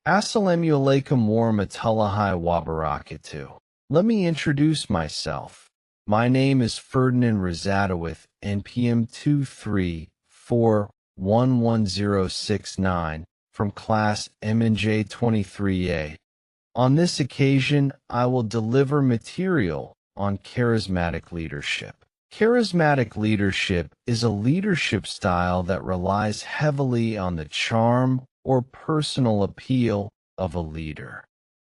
Assalamu alaikum warahmatullahi wabarakatuh. Let me introduce myself. My name is Ferdinan Rusadi with NPM 234111069 from Class MNJ 23A. On this occasion, I will deliver material on charismatic leadership. Charismatic leadership is a leadership style that relies heavily on the charm or personal appeal of a leader.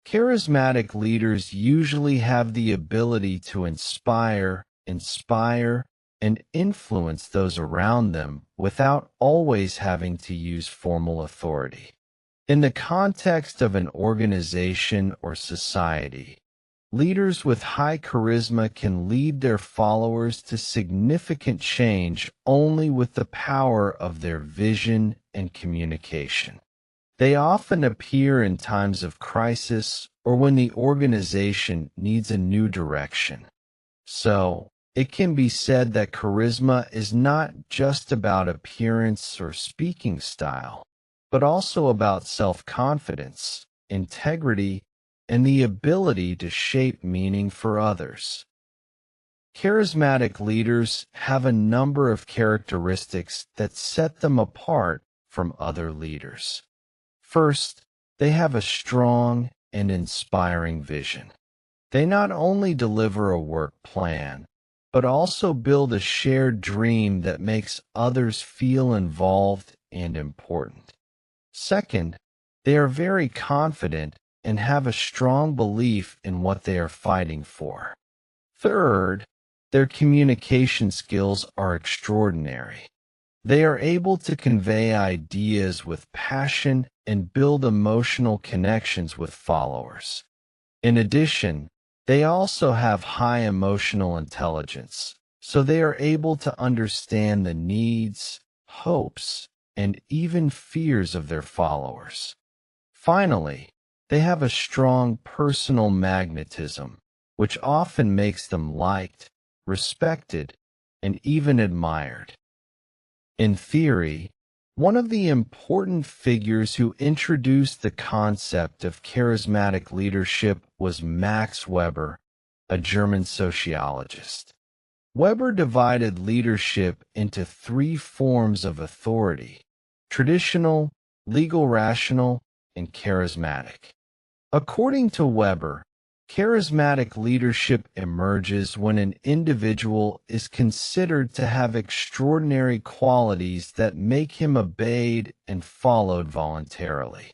Charismatic leaders usually have the ability to inspire, and influence those around them without always having to use formal authority. In the context of an organization or society, leaders with high charisma can lead their followers to significant change only with the power of their vision and communication. They often appear in times of crisis or when the organization needs a new direction. So, it can be said that charisma is not just about appearance or speaking style, but also about self-confidence, integrity, and the ability to shape meaning for others. Charismatic leaders have a number of characteristics that set them apart from other leaders. First, they have a strong and inspiring vision. They not only deliver a work plan, but also build a shared dream that makes others feel involved and important. Second, they are very confident and have a strong belief in what they are fighting for. Third, their communication skills are extraordinary. They are able to convey ideas with passion and build emotional connections with followers. In addition, they also have high emotional intelligence, so they are able to understand the needs, hopes, and even fears of their followers. Finally, they have a strong personal magnetism, which often makes them liked, respected, and even admired. In theory, one of the important figures who introduced the concept of charismatic leadership was Max Weber, a German sociologist. Weber divided leadership into three forms of authority: traditional, legal rational, and charismatic. According to Weber, charismatic leadership emerges when an individual is considered to have extraordinary qualities that make him obeyed and followed voluntarily.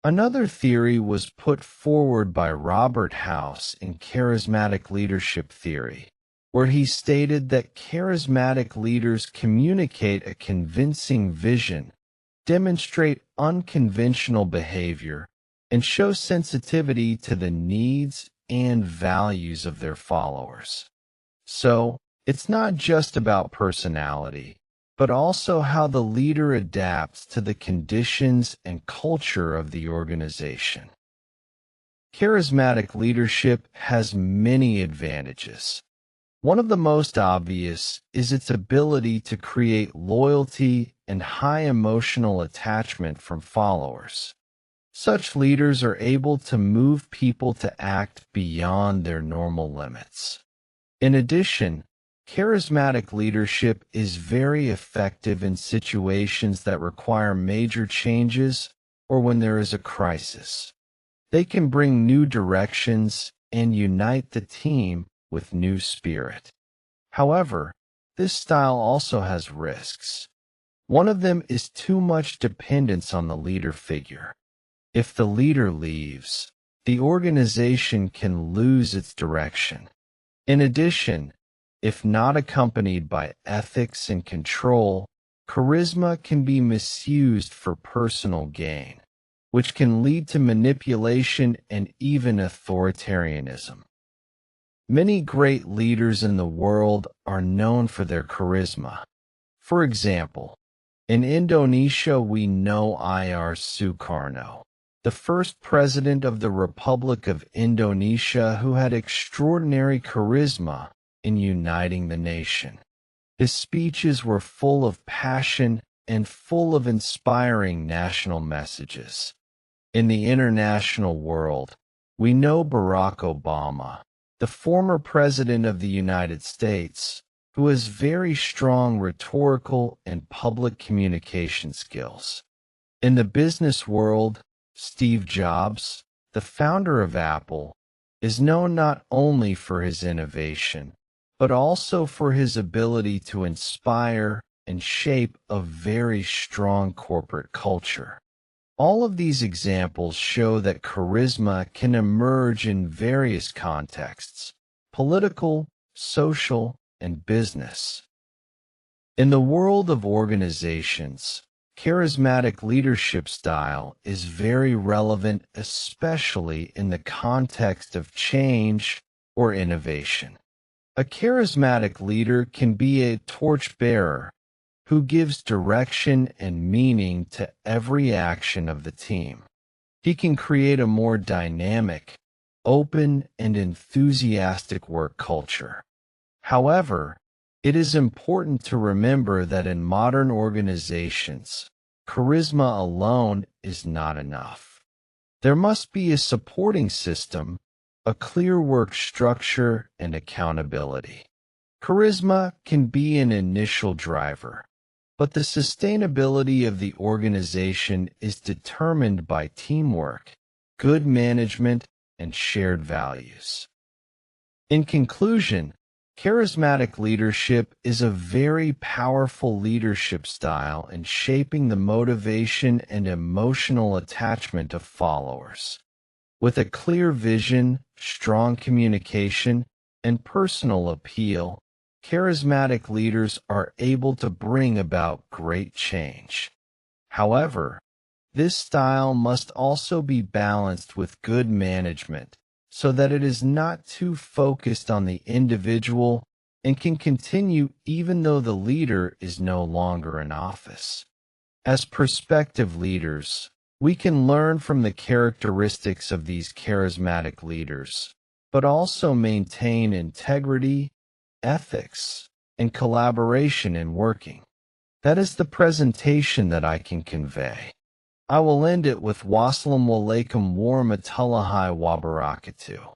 Another theory was put forward by Robert House in charismatic leadership theory, where he stated that charismatic leaders communicate a convincing vision, demonstrate unconventional behavior, and show sensitivity to the needs and values of their followers. So, it's not just about personality, but also how the leader adapts to the conditions and culture of the organization. Charismatic leadership has many advantages. One of the most obvious is its ability to create loyalty and high emotional attachment from followers. Such leaders are able to move people to act beyond their normal limits. In addition, charismatic leadership is very effective in situations that require major changes or when there is a crisis. They can bring new directions and unite the team with new spirit. However, this style also has risks. One of them is too much dependence on the leader figure. If the leader leaves, the organization can lose its direction. In addition, if not accompanied by ethics and control, charisma can be misused for personal gain, which can lead to manipulation and even authoritarianism. Many great leaders in the world are known for their charisma. For example, in Indonesia we know Ir Sukarno, the first president of the Republic of Indonesia, who had extraordinary charisma in uniting the nation. His speeches were full of passion and full of inspiring national messages. In the international world, we know Barack Obama, the former President of the United States, who has very strong rhetorical and public communication skills. In the business world, Steve Jobs, the founder of Apple, is known not only for his innovation, but also for his ability to inspire and shape a very strong corporate culture. All of these examples show that charisma can emerge in various contexts: political, social, and business. In the world of organizations, charismatic leadership style is very relevant, especially in the context of change or innovation. A charismatic leader can be a torchbearer who gives direction and meaning to every action of the team. He can create a more dynamic, open, and enthusiastic work culture. However, it is important to remember that in modern organizations, charisma alone is not enough. There must be a supporting system, a clear work structure, and accountability. Charisma can be an initial driver, but the sustainability of the organization is determined by teamwork, good management, and shared values. In conclusion, charismatic leadership is a very powerful leadership style in shaping the motivation and emotional attachment of followers. With a clear vision, strong communication, and personal appeal, charismatic leaders are able to bring about great change. However, this style must also be balanced with good management so that it is not too focused on the individual and can continue even though the leader is no longer in office. As prospective leaders, we can learn from the characteristics of these charismatic leaders, but also maintain integrity, ethics, and collaboration in working. That is the presentation that I can convey. I will end it with Wassalamu alaikum warahmatullahi wabarakatuh.